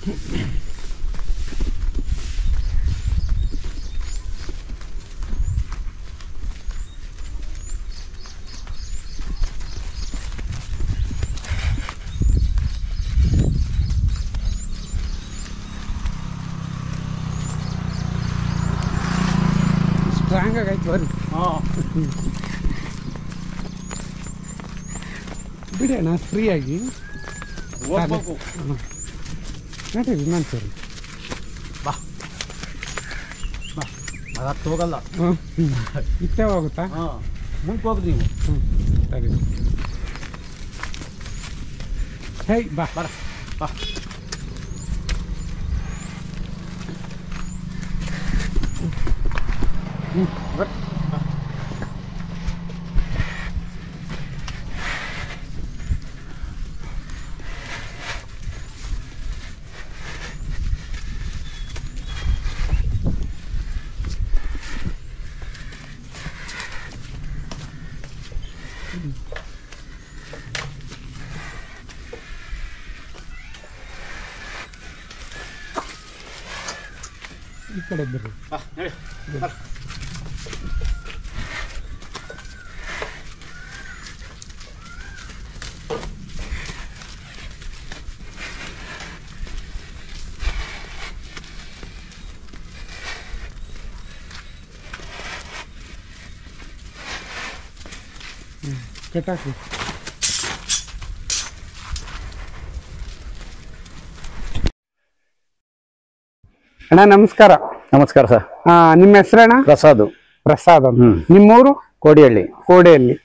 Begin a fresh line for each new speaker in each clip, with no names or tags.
Strong ಆಗೈತೆ ಬರ್ರಿ. ಬಿಡಿ ಅಣ್ಣ ಫ್ರೀಯಾಗಿ ನಡೀರಿ ವಿಮಾನ ಸರಿ.
ಬಾ ಬಾ ಅದು ಹೋಗಲ್ಲ.
ಇಷ್ಟೇ ಹೋಗುತ್ತಾ?
ಮುಂದೆ ಹೋಗ್ರಿ ನೀವು.
ಸರಿ ಹೇ ಬಾ
ಬರ ಬಾ.
ಈ ಕಡೆ ಬರ್ರಿ. ಕಟ್ಟಾಕ್ರಿ. ಅಣ್ಣ ನಮಸ್ಕಾರ.
ನಮಸ್ಕಾರ ಸರ್.
ನಿಮ್ಮ ಹೆಸರಣ್ಣ?
ಪ್ರಸಾದ್.
ಪ್ರಸಾದ್ ಅಂತ. ನಿಮ್ಮೂರು?
ಕೋಡಿಹಳ್ಳಿ.
ಕೋಡಿಹಳ್ಳಿ.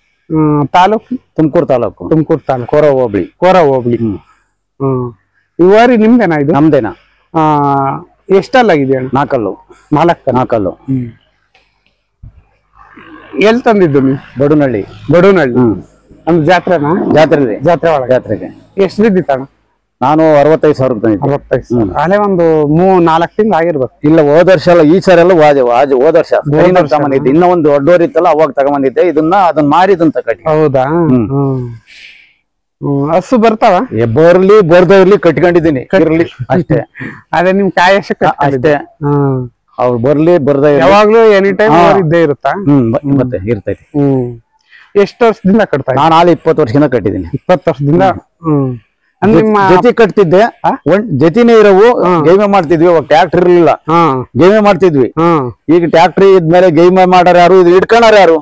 ತಾಲೂಕು?
ತುಮಕೂರು ತಾಲೂಕು.
ತುಮಕೂರು ತಾಲೂಕು.
ಕೋರ ಹೋಬಳಿ.
ಕೋರ ಹೋಬಳಿ. ಇವಾರಿ ನಿಮ್ದೇನಾ ಇದು?
ನಮ್ದೇನಾ.
ಎಷ್ಟಲ್ಲಾಗಿದೆ ಅಣ್ಣ?
4
4 ಎಲ್ಲಿ ತಂದಿದ್ದು ನೀವು?
ಬಡುನಹಳ್ಳಿ.
ಬಡುನಹಳ್ಳಿ ಅಂದ್ರೆ ಜಾತ್ರೆನಾ? ಜಾತ್ರೆ ಒಳಗೆ.
ಜಾತ್ರೆಗೆ
ಎಷ್ಟು ಬಿದ್ದಿತ್ತಣ್ಣ?
ನಾನು 65,000 ತಂದಿದ್ದೆ.
65,000. ಅಲ್ಲೇ ಒಂದು 3-4 ತಿಂಗಳು ಆಗಿರ್ಬೇಕು.
ಇಲ್ಲ, ಹೋದ ವರ್ಷ ಅಲ್ಲ, ಈ ಸರಿ ಎಲ್ಲ ಹೋದ ವರ್ಷ ತಗೊಂಡಿದ್ದೆ. ಇನ್ನ ಒಂದು ದೊಡ್ಡೋರ್ ಇತ್ತಲ್ಲ ಅವಾಗ ತಗೊಂಡಿದ್ದೆ. ಅದನ್ನ ಮಾರಿ ಇದನ್ನ ತಗೊಂಡಿ.
ಹೌದಾ? ಹಸು ಬರ್ತಾವ?
ಬರ್ದವ್ರಲ್ಲಿ ಕಟ್ಕೊಂಡಿದ್ದೀನಿ. ಇರ್ಲಿ ಅಷ್ಟೇ.
ಅದೇ ನಿಮ್ ಕಾಯಶಕ್ಕೆ
ಅಷ್ಟೇ. ಅವ್ರು ಬರ್ಲಿ ಬರ್ದ
ಯಾವಾಗ್ಲೂ ಎನಿ ಟೈಮ್ ಇದ್ದೇ ಇರುತ್ತಾ?
ಮತ್ತೆ ಇರ್ತೈತಿ.
ಎಷ್ಟು ವರ್ಷದಿಂದ ಕಟ್ತಾ?
ನಾನು 20 ವರ್ಷದಿಂದ ಕಟ್ಟಿದ್ದೀನಿ.
20 ವರ್ಷದಿಂದ.
ಜೊತೆ ಕಟ್ತಿದ್ದೆ. ಜೊತೆನೇ ಇರವು ಗೈಮೆ ಮಾಡ್ತಿದ್ವಿ. ಅವಾಗ ಟ್ರ್ಯಾಕ್ಟರ್ ಇರ್ಲಿಲ್ಲ, ಗೈಮೆ ಮಾಡ್ತಿದ್ವಿ. ಈಗ ಟ್ರ್ಯಾಕ್ಟರ್ ಇದ್ಮೇಲೆ ಗೈಮೆ ಮಾಡಾರ ಯಾರು, ಇದು ಇಟ್ಕೊಳಾರ ಯಾರು?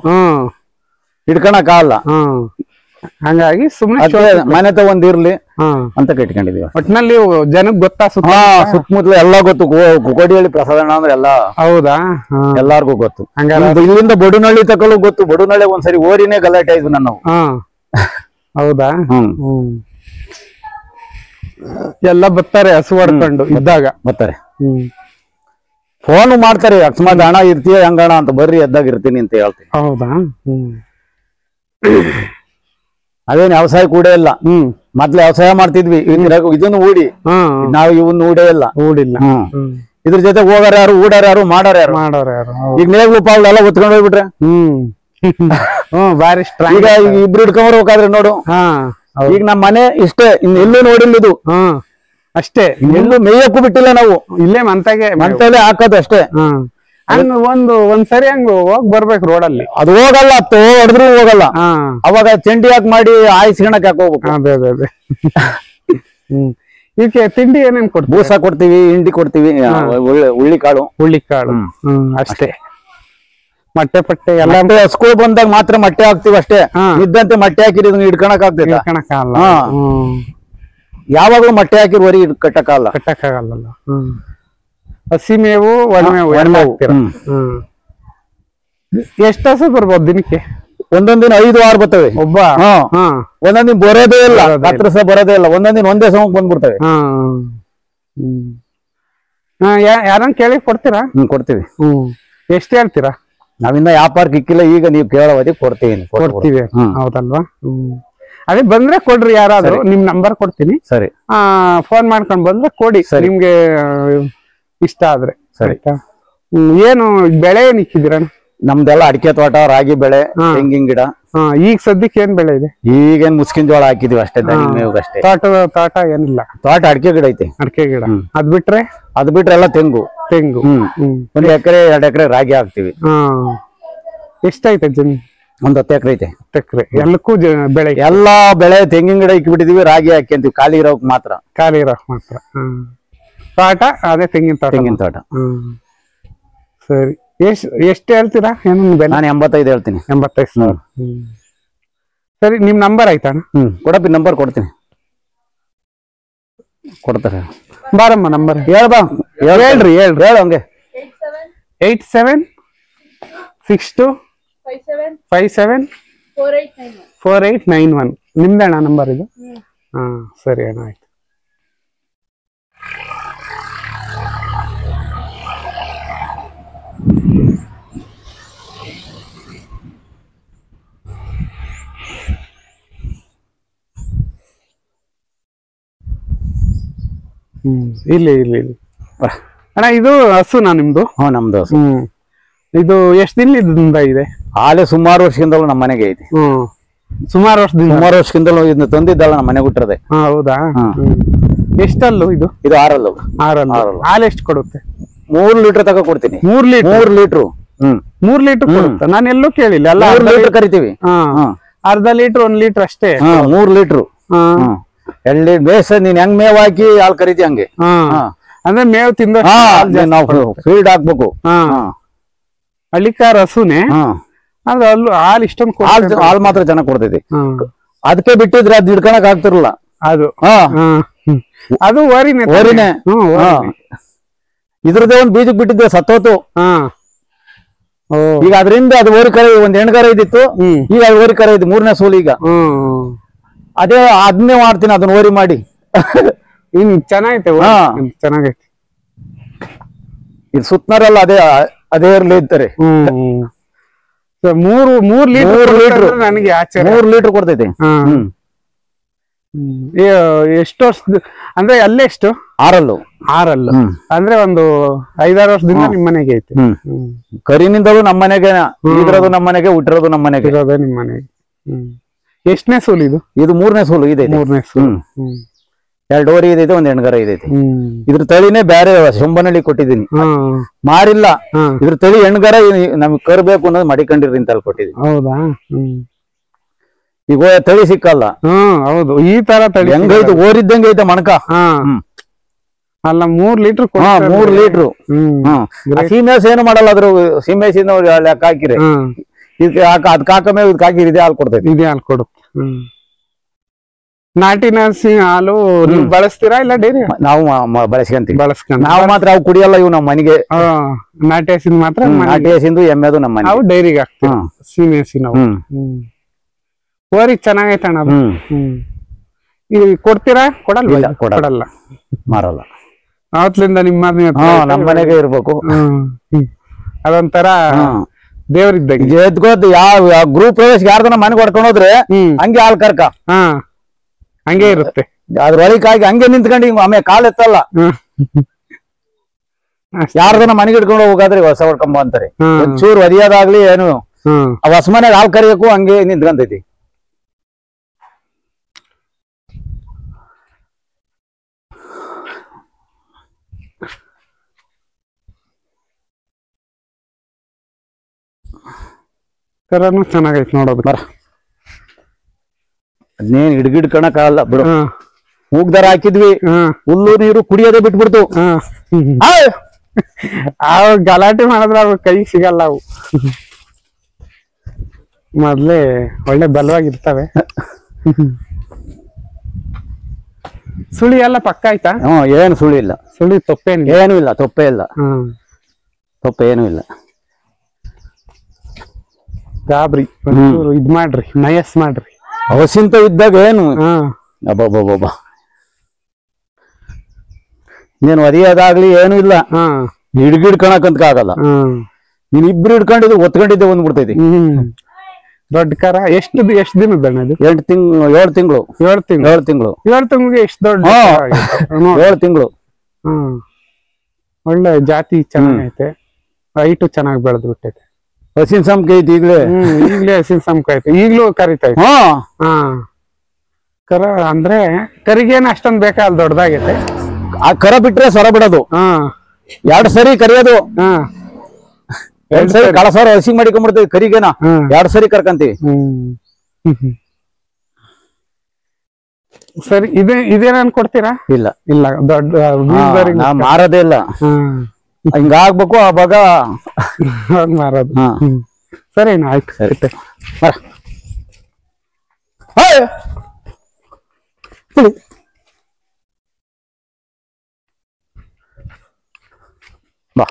ಇಟ್ಕೊಳಕ್ ಆಗಲ್ಲ.
ಹಂಗಾಗಿ ಸುಮ್ನೆ
ಮನೆತ ಒಂದ್ ಇರ್ಲಿ ಅಂತ ಕಟ್ಕೊಂಡಿದೀವಿ.
ಒಟ್ನಲ್ಲಿ ಜನಕ್ ಗೊತ್ತಾ?
ಸುತ್ತಮುತ್ತಲು ಎಲ್ಲಾ ಗೊತ್ತು. ಕೋಡಿಹಳ್ಳಿ ಪ್ರಸಾದಣ್ಣ ಅಂದ್ರೆ ಎಲ್ಲಾ.
ಹೌದಾ?
ಎಲ್ಲಾರ್ಗು ಗೊತ್ತು. ಇಲ್ಲಿಂದ ಬಡುನಹಳ್ಳಿ ತಗೊಳ್ಳೋ ಗೊತ್ತು. ಬಡುನಹಳ್ಳಿ ಒಂದ್ಸರಿ ಓರಿನೇ ಗಲಾಟೆ ಆಯ್ತು ನಾನು.
ಹೌದಾ? ಎಲ್ಲ ಬರ್ತಾರೆ ಹಸು ಹೊಡ್ಕೊಂಡು ಇದ್ದಾಗ.
ಬರ್ತಾರೆ, ಫೋನ್ ಮಾಡ್ತಾರೆ. ಅಕಸ್ಮಾತ್ ಹಣ ಇರ್ತೀಯ ಹೆಂಗಣ ಅಂತ, ಬರ್ರಿ ಎದ್ದಾಗ ಇರ್ತೀನಿ ಅಂತ ಹೇಳ್ತೀನಿ.
ಹೌದಾ?
ಅದೇನ್ ವ್ಯವಸಾಯ ಕೂಡ ಇಲ್ಲ. ಮೊದ್ಲು ವ್ಯವಸಾಯ ಮಾಡ್ತಿದ್ವಿ. ಇದನ್ನು ಊಡಿ ನಾವು ಇವನ್ ಊಡೇ ಇಲ್ಲ.
ಊಡಿಲ್ಲ.
ಇದ್ರ ಜೊತೆ ಹೋಗಾರ ಯಾರು, ಊಡಾರ ಯಾರು, ಮಾಡಾರ ಯಾರು? ಈಗ ನೇಗ್ಲು ಪಾವ್ಲು ಎಲ್ಲ ಒತ್ಕೊಂಡ್ ಹೋಗ್ಬಿಟ್ರೆ
ಬಾರಿ ಸ್ಟ್ರಾಂಗ್.
ಈಗ ಇಬ್ರು ಹಿಡ್ಕೊಂಡ್ಬರ್ಬೇಕಾದ್ರೆ ನೋಡು. ಈಗ ನಮ್ಮ ಮನೆ ಇಷ್ಟೇ, ಇನ್ನೆಲ್ಲೂ ನೋಡಿಲ್ಲ ಇದು.
ಅಷ್ಟೇ,
ಎಲ್ಲೂ ಮೇಯಕ್ಕೂ ಬಿಟ್ಟಿಲ್ಲ ನಾವು.
ಇಲ್ಲೇ ಮಂತಾಗೆ
ಹಾಕೋದು ಅಷ್ಟೇ.
ಹಂಗ ಒಂದ್ಸರಿ ಹಂಗ ಹೋಗ್ ಬರ್ಬೇಕು ರೋಡಲ್ಲಿ.
ಅದು ಹೋಗಲ್ಲ, ಹೊಡೆದ್ರು ಹೋಗಲ್ಲ. ಅವಾಗ ಚಂಡಿ ಹಾಕಿ ಮಾಡಿ ಆಯ್ಸ್ಕೊಳಕ್ ಯಾಕೆ ಹೋಗ್ಬೇಕು?
ಅದೇ ಅದೇ ಅದೇ. ಇದಕ್ಕೆ ತಿಂಡಿ ಏನೇನ್ ಕೊಡ್ತೀವಿ?
ಬೂಸ ಕೊಡ್ತೀವಿ, ಹಿಂಡಿ ಕೊಡ್ತೀವಿ, ಹುಳ್ಳಿಕಾಳು.
ಅಷ್ಟೇ. ಮೊಟ್ಟೆ ಪಟ್ಟೆ ಎಲ್ಲ
ಸ್ಕೂಲ್ ಬಂದಾಗ ಮಾತ್ರ ಮೊಟ್ಟೆ ಹಾಕ್ತಿವಿ ಅಷ್ಟೇ. ಇದ್ದಂತೆ ಮೊಟ್ಟೆ ಹಾಕಿರಿ ಹಿಡ್ಕೊಳಕ್ ಆಗ್ತದೆ? ಯಾವಾಗ್ಲೂ ಮೊಟ್ಟೆ ಹಾಕಿರಿ ವರಿ ಕಟ್ಟಕ್ಕಾಗಲ್ಲ.
ಹಸಿ ಮೇವು, ಒಣಮೇವು ಎಲ್ಲ ಹಾಕ್ತೀರ? ಎಷ್ಟು ಹಸು ಬರ್ಬೋದು ದಿನಕ್ಕೆ?
ಒಂದೊಂದ್ ದಿನ 5-6 ಬರ್ತವೆ.
ಒಬ್ಬ
ಒಂದೊಂದ್ ದಿನ ಬರೋದೇ ಇಲ್ಲ, ಹತ್ರ ಸಹ ಬರೋದೇ ಇಲ್ಲ. ಒಂದೊಂದ್ ದಿನ ಒಂದೇ ಸಮಕ್ಕೆ ಬಂದ್ಬಿಡ್ತವೆ.
ಯಾರನ್ನ ಕೇಳಿ ಕೊಡ್ತೀರಾ?
ಕೊಡ್ತೀವಿ.
ಎಷ್ಟು ಹೇಳ್ತೀರಾ?
ನಾವಿನ್ನ ವ್ಯಾಪಾರಕ್ಕೆ ಇಕ್ಕಿಲ್ಲ. ಈಗ ನೀವು ಕೇಳೋದಕ್ಕೆ ಕೊಡ್ತೀವಿ.
ಹೌದಲ್ವಾ? ಅದೇ ಬಂದ್ರೆ ಕೊಡ್ರಿ. ಯಾರಾದ್ರೂ ನಿಮ್ ನಂಬರ್ ಕೊಡ್ತೀನಿ.
ಸರಿ.
ಫೋನ್ ಮಾಡ್ಕೊಂಡ್ ಬಂದ್ರೆ ಕೊಡಿ, ನಿಮ್ಗೆ ಇಷ್ಟ ಆದ್ರೆ.
ಸರಿ.
ಏನು ಬೆಳೆ ಏನ್ ಇಕ್ಕಿದ್ದೀರ?
ನಮ್ದೆಲ್ಲ ಅಡಿಕೆ ತೋಟ, ರಾಗಿ ಬೆಳೆ, ತೆಂಗಿನ ಗಿಡ.
ಈಗ ಸದ್ಯಕ್ಕೆ ಏನ್ ಬೆಳೆ ಇದೆ?
ಈಗೇನ್ ಮುಸ್ಕಿನ ಜೋಳ ಹಾಕಿದ್ವಿ ಅಷ್ಟೇ, ಅಷ್ಟೇ.
ತೋಟ ಏನಿಲ್ಲ?
ತೋಟ ಅಡಿಕೆ ಗಿಡ ಐತೆ.
ಅಡಿಕೆ ಗಿಡ. ಅದ್ ಬಿಟ್ರೆ
ಎಲ್ಲ ತೆಂಗು. 1 ಎಕರೆ 2 ಎಕರೆ ರಾಗಿ ಹಾಕ್ತಿವಿ.
ಎಷ್ಟೈತೆ ಜಮೀನ್?
10 ಎಕರೆ ಐತೆ.
10 ಎಕರೆ ಎಲ್ಲಕ್ಕೂ ಬೆಳೆ?
ಎಲ್ಲಾ ಬೆಳೆ, ತೆಂಗಿನ ಗಿಡ ಇಕ್ಬಿಟ್ಟಿದೀವಿ, ರಾಗಿ ಹಾಕ್ಯಂತೀವಿ, ಖಾಲಿ ಇರೋಕ್ ಮಾತ್ರ.
ತೋಟ ಅದೇ ತೆಂಗಿನ ತೋಟ. ಸರಿ, ಎಷ್ಟು ಹೇಳ್ತೀರಾ?
ನಾನು 85 ಹೇಳ್ತೀನಿ.
85,000. ಸರಿ, ನಿಮ್ ನಂಬರ್ ಆಯ್ತಾ?
ಕೊಡಪ್ಪಿ, ನಂಬರ್ ಕೊಡ್ತೀನಿ. ಕೊಡ್ತಾರೆ.
ಬಾರಮ್ಮ, ನಂಬರ್
ಹೇಳ್ಬಾ. ಹೇಳ್ರಿ ಹಂಗೆ.
8762574891. ನಿಮ್ದೇ ಅಣ್ಣ ನಂಬರ್ ಇದು? ಸರಿ ಅಣ್ಣ, ಆಯ್ತು. ಇಲ್ಲಿ ಅಣ್ಣ, ಇದು ಹಸುನಾ ನಿಮ್ದು?
ನಮ್ದು ಹಸು.
ಇದು ಎಷ್ಟ್ ದಿನದಿಂದ ಇದೆ?
ಹಾಲೆ ಸುಮಾರು ವರ್ಷದಿಂದಲೂ ನಮ್ಮ ಮನೆಗೆ ಐತಿ.
ಸುಮಾರು
ವರ್ಷದಿಂದಲೂ ಇದನ್ನ ತಂದಿದ್ದಲ್ಲ ನಮ್ಮ ಮನೆಗೆ ಹುಟ್ಟಿರದೆ.
ಹೌದಾ? ಎಷ್ಟಲ್ಲು ಇದು?
6
ಹಾಲು ಎಷ್ಟು ಕೊಡುತ್ತೆ?
3 ಲೀಟರ್ ತಗ ಕೊಡ್ತೀನಿ.
3 ಲೀಟರ್?
3
ಲೀಟರ್ ಕೊಡುತ್ತೆ? ನಾನು ಎಲ್ಲೂ ಕೇಳಿಲ್ಲ.
3 ಲೀಟರ್ ಕರಿತೀವಿ.
ಅರ್ಧ ಲೀಟರ್ 1 ಲೀಟರ್ ಅಷ್ಟೇ.
3 ಲೀಟರ್. 2 ಲೀಟರ್ ಬೇಸ. ನೀನ್ ಹೆಂಗ್ ಮೇವ್ ಹಾಕಿ ಹಾಲು ಕರಿತಿ ಹಂಗೆ.
ಅಂದ್ರೆ ಮೇವ್ ತಿಂದ
ನಾವು ಫೀಡ್ ಹಾಕ್ಬೇಕು.
ಹಳ್ಳಿಕಾರ ಹಸುನೆ, ಆದ್ರೆ ಅಲ್ಲೂ ಹಾಲು ಇಷ್ಟೊಂದು
ಹಾಲು ಮಾತ್ರ ಚೆನ್ನಾಗ್ ಕೊಡ್ತೈತಿ. ಅದಕ್ಕೆ ಬಿಟ್ಟಿದ್ರೆ ಅದ್ ಹಿಡ್ಕೊಳಕ್ ಆಗ್ತಿರಲ್ಲ.
ಅದು ಓರಿನೇ.
ಇದ್ರದೇ ಒಂದ್ ಬೀಜಕ್ ಬಿಟ್ಟಿದ್ದೆ, ಸತ್ತೋತು. ಈಗ ಅದರಿಂದ ಅದು ಓರಿ ಕರೆ, ಒಂದ್ ಹೆಣ್ಕರ ಇದ್ದಿತ್ತು, ಈಗ ಅದು ಓರಿ ಕರೆ ಇದ್ದು 3ನೇ ಸೋಲು. ಈಗ ಅದನ್ನೇ ಮಾಡ್ತೀನಿ, ಅದನ್ನ ಓರಿ ಮಾಡಿ.
ಚೆನ್ನಾಗೈತೆ, ಚೆನ್ನಾಗೈತೆ.
ಇದು ಸುತ್ತನರೆಲ್ಲ ಅದೇ ಇರ್ಲಿ ಇರ್ತಾರೆ.
3 ಲೀಟರ್ ನನಗೆ ಆಚೆ
3 ಲೀಟರ್ ಕೊಡ್ತೈತಿ.
ಎಷ್ಟು ವರ್ಷದ ಅಂದ್ರೆ ಅಲ್ಲೆಷ್ಟು?
6
ಅಂದ್ರೆ ಒಂದು 5-6 ವರ್ಷದಿಂದ ನಿಮ್ ಮನೆಗೆ ಐತಿ.
ಕರಿನಿಂದಲೂ ನಮ್ಮ ಮನೆಗೆ, ಇದ್ರದು ನಮ್ಮ ಮನೆಗೆ, ಹುಟ್ಟಿರೋದು ನಮ್ಮ ಮನೆಗೆ,
ಇರೋದೇ ನಿಮ್ ಮನೆಗೆ. ಎಷ್ಟನೇ ಸೋಲು ಇದು?
ಇದು 3ನೇ ಸೋಲು ಇದೆ.
3ನೇ ಸೋಲು.
2 ಓರಿ ಇದೈತೆ, 1 ಹೆಣ್ಗರ ಇದೈತಿ. ಇದ್ರ ತಳಿನೇ ಬೇರೆ, ಶಂಬನಹಳ್ಳಿ ಕೊಟ್ಟಿದ್ದೀನಿ, ಮಾರಿಲ್ಲ. ಇದ್ರ ತಳಿ ಹೆಣ್ಗರ ನಮ್ಗೆ ಕರ್ಬೇಕು ಅನ್ನೋದು ಮಡಿಕೊಂಡಿರಿ ಅಂತ ಅಲ್ಲಿ ಕೊಟ್ಟಿದ್ದೀನಿ.
ಹೌದಾ?
ಈಗ ತಳಿ ಸಿಕ್ಕಲ್ಲ.
ಹೌದು, ಈ ತರ ತಳಿ
ಹೆಂಗೈತೆ, ಓರಿದ್ದಂಗೆ ಐತೆ ಮಣಕ.
ಅಲ್ಲ, 3 ಲೀಟರ್
3 ಲೀಟರ್. ಸೀಮೆಸ್ ಏನು ಮಾಡಲ್ಲ, ಅದ್ರ ಸೀಮೆಸಿನ ಲೆಕ್ಕ ಹಾಕಿರಿ. ಅದಕ್ಕೆ ಹಾಕಮೇ ಇದಕ್ಕೆ ಹಾಕಿರಿ, ಇದೇ ಹಾಲು ಕೊಡ್ತೈತಿ.
ಇದೇ ಹಾಲು ಕೊಡುತ್ತೆ. ನಾಟಿ ನರ್ಸಿ ಹಾಲು ನೀವು ಬಳಸ್ತೀರಾ ಇಲ್ಲ ಡೈರಿ?
ನಾವು ಬಳಸ್ಕೊಂತೀವಿ. ನಾವು ಮಾತ್ರ ಅವು ಕುಡಿಯಲ್ಲ. ಇವು ನಮ್ಮ ಮನೆಗೆ
ನಾಟಿ ಹಸಿನ ಮಾತ್ರ.
ನಾಟಿ ಹಸಿಂದು ಎಮ್ಮೆದು ನಮ್ಮ ಮನೆ.
ಅವು ಡೈರಿಗೆ ಹಾಕ್ತೀವಿ. ಸೀಮೆ ಹಸಿ ನಾವು. ಓರಿ ಚೆನ್ನಾಗೈತೆ ಅಣ್ಣ. ಈಗ ಕೊಡ್ತೀರಾ? ಕೊಡಲ್ಲ,
ಮಾರಲ್ಲ.
ಅವತ್ಲಿಂದ ನಿಮ್ಮ
ನಮ್ಮ ಮನೆಗೆ ಇರ್ಬೇಕು.
ಅದೊಂಥರ ದೇವ್ರಿದ್ದಾಗ.
ಎದ್ಕೋದ್ ಯಾವ ಗ್ರೂಪ್ ಪ್ರವೇಶ ಯಾರ್ದನ ಮನೆಗೆ ಹೊಡ್ಕೊಂಡು ಹೋದ್ರೆ ಹಂಗೆ ಹಾಲ್ ಕರ್ಕ
ಹಂಗೆ ಇರುತ್ತೆ.
ಅದ್ರೊಳಗಾಗಿ ಹಂಗೆ ನಿಂತ್ಕೊಂಡು ಆಮೇಲೆ ಕಾಲ್ ಎತ್ತಲ್ಲ. ಯಾರ್ದನ ಮನೆಗೆ ಇಟ್ಕೊಂಡು ಹೋಗಾದ್ರೆ ಹೊಸ ಹೊಡ್ಕೊಂಬ ಅಂತಾರೆ. ಒಂಚೂರು ಒದಿಯೋದಾಗ್ಲಿ ಏನು ಹೊಸ ಮನೆಗೆ ಹಾಲ್ ಕರಿಯಕ್ಕೂ ಹಂಗೆ ನಿಂತ್ಕೊಂತೈತಿ.
ಕರನು ಚೆನ್ನಾಗೈತೆ ನೋಡೋದು.
ಬರ, ಅದ್ನೇನ್ ಹಿಡ್ಗಿಡ್ಕಣಕ್ಕಾಗಲ್ಲ ಬಿಡು. ಮೂಗ್ದಾರ ಹಾಕಿದ್ವಿ, ಹುಲ್ಲು ನೀರು ಕುಡಿಯೋದೇ ಬಿಟ್ಬಿಡ್ತು.
ಅವ್ ಗಲಾಟೆ ಮಾಡಿದ್ರೆ ಅವ್ ಕೈ ಸಿಗಲ್ಲ. ಅವು ಮೊದ್ಲೇ ಒಳ್ಳೆ ಬಲವಾಗಿರ್ತವೆ. ಸುಳಿ ಎಲ್ಲ ಪಕ್ಕ ಆಯ್ತಾ?
ಏನು ಸುಳಿ ಇಲ್ಲ.
ಸುಳಿ ತೊಪ್ಪೇನು
ಏನು ಇಲ್ಲ. ತೊಪ್ಪೆ ಇಲ್ಲ. ತೊಪ್ಪೆ ಏನು ಇಲ್ಲ.
ಗಾಬ್ರಿ ಇದ್ ಮಾಡ್ರಿ, ನಯಸ್ ಮಾಡ್ರಿ.
ಅವಸಿಂತ ಇದ್ದಾಗ ಏನು ಅಬ್ಬಬ್ಬಬ್ಬ, ನೀನು ಒದಿಯೋದಾಗ್ಲಿ ಏನು ಇಲ್ಲ. ಹಿಡ್ಗಿಡ್ಕಣಕಂತ ಆಗಲ್ಲ. ನೀನ್ ಇಬ್ರು ಹಿಡ್ಕೊಂಡಿದ್ದು ಒತ್ಕೊಂಡಿದ್ದೆ ಬಂದ್ಬಿಡ್ತೈತಿ.
ದೊಡ್ಡ ಕರ. ಎಷ್ಟು ದಿನದ ಅಣ್ಣ ಇದು?
7 ತಿಂಗಳು. 7
ತಿಂಗಳಿಗೆ ಎಷ್ಟು ದೊಡ್ಡ?
7 ತಿಂಗಳು.
ಒಳ್ಳೆ ಜಾತಿ ಚೆನ್ನಾಗೈತೆ. ಹೈಟು ಚೆನ್ನಾಗಿ ಬೆಳೆದು ಬಿಟ್ಟೈತೆ.
ಹಸಿನ ಸಂಖ್ಯೆ ಐತಿ ಈಗಲೇ.
ಈಗ್ಲೇ ಹಸಿನ ಸಂಖ್ಯೆ ಐತೆ, ಈಗ್ಲೂ ಕರಿತೈತೆ. ಹಾ ಕರ ಅಂದ್ರೆ ಕರಿಗೇನ ಅಷ್ಟೊಂದ್ ಬೇಕಾಲ್ ದೊಡ್ಡದಾಗೈತೆ.
ಆ ಕರ ಬಿಟ್ರೆ ಸ್ವರ ಬಿಡೋದು. 2 ಸರಿ ಕರಿಯೋದು. 2 ಸರಿ ಕಳಸಾರ ಹಸಿ ಮಾಡಿಕೊಂಡ್ಬಿಡ್ತೀವಿ. ಕರಿಗೇನ 2 ಸರಿ ಕರ್ಕಂತೀವಿ.
ಸರಿ, ಇದೇನ್ ಕೊಡ್ತೀರಾ?
ಇಲ್ಲ
ಇಲ್ಲ, ದೊಡ್ಡ
ಮಾರದೇ ಇಲ್ಲ. ಹಿಂಗಾಗ್ಬೇಕು ಅವಾಗ
ಮಾರೋದು. ಸರಿ, ಆಯ್ತು.
ಸರಿ ಬಾ.